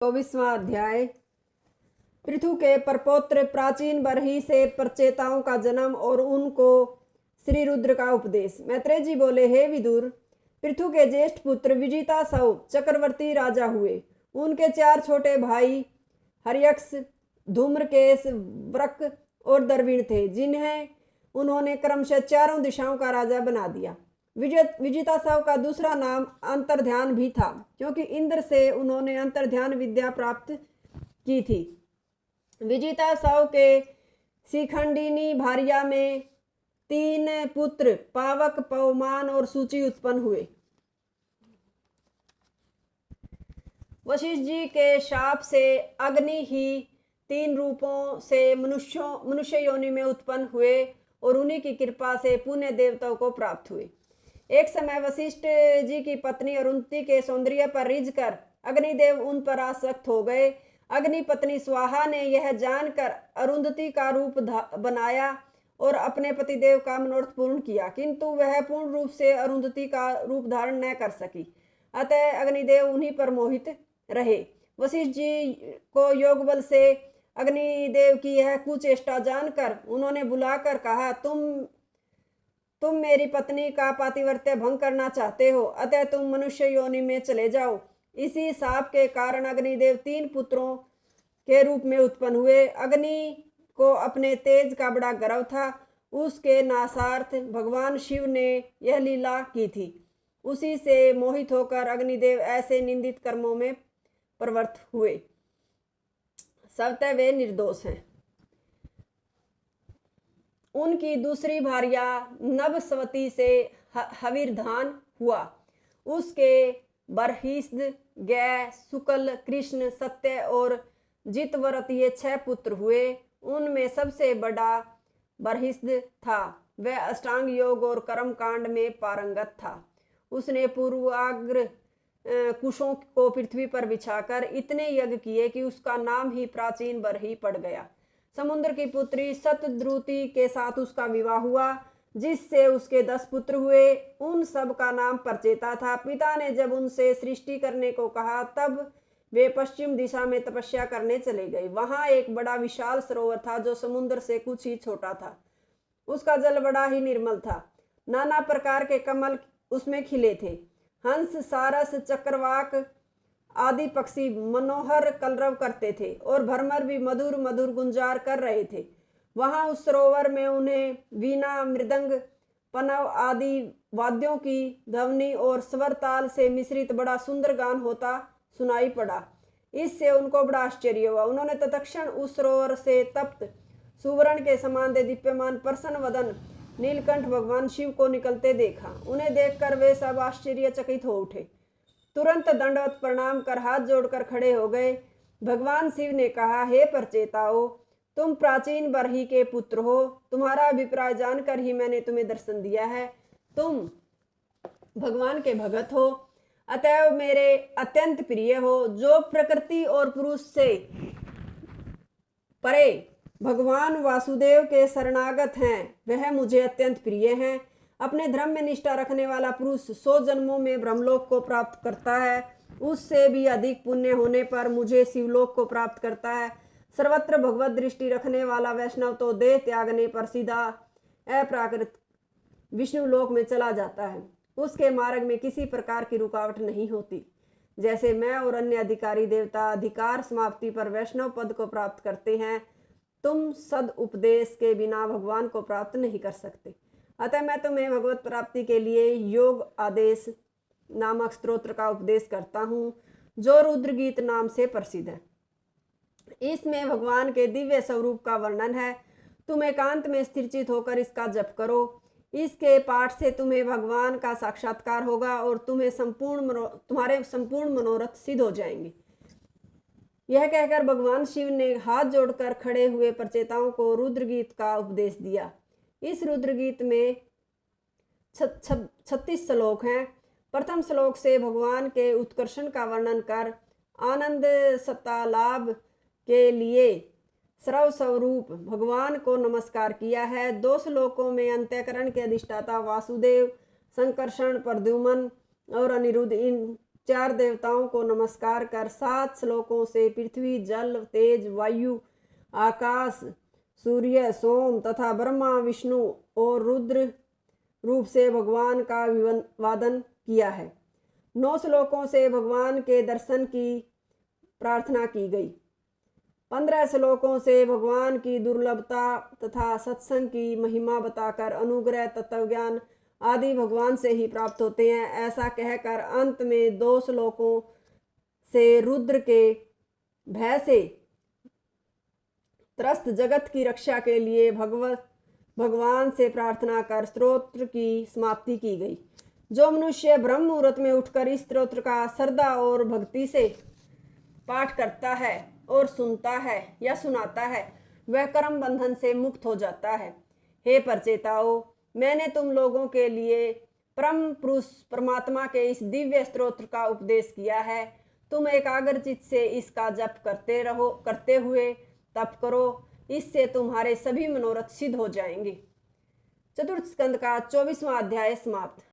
24वां अध्याय। पृथु के परपौत्र प्राचीन बरही से प्रचेताओं का जन्म और उनको श्री रुद्र का उपदेश। मैत्रेय जी बोले, हे विदुर, पृथु के ज्येष्ठ पुत्र विजितासव चक्रवर्ती राजा हुए। उनके 4 छोटे भाई हर्यक्ष, धूम्रकेश, वृक और दर्विण थे, जिन्हें उन्होंने क्रमशः चारों दिशाओं का राजा बना दिया। विजितासव का दूसरा नाम अंतर्ध्यान भी था, क्योंकि इंद्र से उन्होंने अंतर्ध्यान विद्या प्राप्त की थी। विजितासव के शिखंडिनी भार्या में 3 पुत्र पावक, पवमान और सूची उत्पन्न हुए। वशिष्ठ जी के शाप से अग्नि ही 3 रूपों से मनुष्य योनि में उत्पन्न हुए और उन्हीं की कृपा से पुण्य देवताओं को प्राप्त हुए। एक समय वशिष्ठ जी की पत्नी अरुंधति के सौंदर्य पर रिझकर अग्निदेव उन पर आसक्त हो गए। अग्नि पत्नी स्वाहा ने यह जानकर अरुंधति का रूप बनाया और अपने पतिदेव का मनोरथ पूर्ण किया, किंतु वह पूर्ण रूप से अरुंधति का रूप धारण न कर सकी। अतः अग्निदेव उन्हीं पर मोहित रहे। वशिष्ठ जी को योग बल से अग्निदेव की यह कुचेष्टा जानकर उन्होंने बुलाकर कहा, तुम मेरी पत्नी का पातिव्रत्य भंग करना चाहते हो, अतः तुम मनुष्य योनि में चले जाओ। इसी शाप के कारण अग्निदेव 3 पुत्रों के रूप में उत्पन्न हुए। अग्नि को अपने तेज का बड़ा गर्व था। उसके नाशार्थ भगवान शिव ने यह लीला की थी। उसी से मोहित होकर अग्निदेव ऐसे निंदित कर्मों में प्रवृत्त हुए। स्वतः वे निर्दोष हैं। उनकी दूसरी भार्या नभस्वती से हविर्धान हुआ। उसके बरहिस्द, गै, शुक्ल, कृष्ण, सत्य और जितव्रत ये 6 पुत्र हुए। उनमें सबसे बड़ा बरहिस्द था। वह अष्टांग योग और कर्म कांड में पारंगत था। उसने पूर्वाग्र कुशों को पृथ्वी पर बिछाकर इतने यज्ञ किए कि उसका नाम ही प्राचीन बरही पड़ गया। समुद्र की पुत्री सतद्रुति के साथ उसका विवाह हुआ, जिससे उसके 10 पुत्र हुए। उन सब का नाम प्रचेता था। पिता ने जब उनसे सृष्टि करने को कहा, तब वे पश्चिम दिशा में तपस्या करने चले गए। वहां एक बड़ा विशाल सरोवर था, जो समुद्र से कुछ ही छोटा था। उसका जल बड़ा ही निर्मल था। नाना प्रकार के कमल उसमें खिले थे। हंस, सारस, चक्रवाक आदि पक्षी मनोहर कलरव करते थे और भ्रमर भी मधुर मधुर गुंजार कर रहे थे। वहां उस सरोवर में उन्हें वीणा, मृदंग, पनव आदि वाद्यों की ध्वनि और स्वर ताल से मिश्रित बड़ा सुंदर गान होता सुनाई पड़ा। इससे उनको बड़ा आश्चर्य हुआ। उन्होंने तत्क्षण उस सरोवर से तप्त सुवर्ण के समान दीप्यमान प्रसन्न वदन नीलकंठ भगवान शिव को निकलते देखा। उन्हें देखकर वे सब आश्चर्यचकित हो उठे। तुरंत दंडवत प्रणाम कर हाथ जोड़कर खड़े हो गए। भगवान शिव ने कहा, हे प्रचेताओ, तुम प्राचीन बरही के पुत्र हो। तुम्हारा अभिप्राय जानकर ही मैंने तुम्हें दर्शन दिया है। तुम भगवान के भगत हो, अतएव मेरे अत्यंत प्रिय हो। जो प्रकृति और पुरुष से परे भगवान वासुदेव के शरणागत हैं, वह मुझे अत्यंत प्रिय हैं। अपने धर्म में निष्ठा रखने वाला पुरुष 100 जन्मों में ब्रह्मलोक को प्राप्त करता है। उससे भी अधिक पुण्य होने पर मुझे शिवलोक को प्राप्त करता है। सर्वत्र भगवत दृष्टि रखने वाला वैष्णव तो देह त्यागने पर सीधा अप्राकृत विष्णु लोक में चला जाता है। उसके मार्ग में किसी प्रकार की रुकावट नहीं होती। जैसे मैं और अन्य अधिकारी देवता अधिकार समाप्ति पर वैष्णव पद को प्राप्त करते हैं, तुम सद उपदेश के बिना भगवान को प्राप्त नहीं कर सकते। अतः मैं तुम्हें भगवत प्राप्ति के लिए योग आदेश नामक स्तोत्र का उपदेश करता हूँ, जो रुद्र गीत नाम से प्रसिद्ध है। इसमें भगवान के दिव्य स्वरूप का वर्णन है। तुम एकांत में स्थिरचित होकर इसका जप करो। इसके पाठ से तुम्हें भगवान का साक्षात्कार होगा और तुम्हारे संपूर्ण मनोरथ सिद्ध हो जाएंगे। यह कहकर भगवान शिव ने हाथ जोड़कर खड़े हुए प्रचेताओं को रुद्र गीत का उपदेश दिया। इस रुद्र गीत में 36 श्लोक हैं। प्रथम श्लोक से भगवान के उत्कर्षण का वर्णन कर आनंद सत्ता लाभ के लिए सर्व स्वरूप भगवान को नमस्कार किया है। 2 श्लोकों में अंतःकरण के अधिष्ठाता वासुदेव, संकर्षण, प्रद्युम्न और अनिरुद्ध, इन चार देवताओं को नमस्कार कर 7 श्लोकों से पृथ्वी, जल, तेज, वायु, आकाश, सूर्य, सोम तथा ब्रह्मा, विष्णु और रुद्र रूप से भगवान का वादन किया है। 9 श्लोकों से भगवान के दर्शन की प्रार्थना की गई। 15 श्लोकों से भगवान की दुर्लभता तथा सत्संग की महिमा बताकर अनुग्रह, तत्वज्ञान आदि भगवान से ही प्राप्त होते हैं, ऐसा कहकर अंत में 2 श्लोकों से रुद्र के भय से त्रस्त जगत की रक्षा के लिए भगवान से प्रार्थना कर स्तोत्र की समाप्ति की गई। जो मनुष्य ब्रह्म मुहूर्त में उठकर इस स्तोत्र का श्रद्धा और भक्ति से पाठ करता है और सुनता है या सुनाता है, वह कर्म बंधन से मुक्त हो जाता है। हे परचेताओं, मैंने तुम लोगों के लिए परम पुरुष परमात्मा के इस दिव्य स्तोत्र का उपदेश किया है। तुम एकाग्रचित्त से इसका जप करते हुए तप करो, इससे तुम्हारे सभी मनोरथ सिद्ध हो जाएंगे। चतुर्थ स्कंद का 24वां अध्याय समाप्त।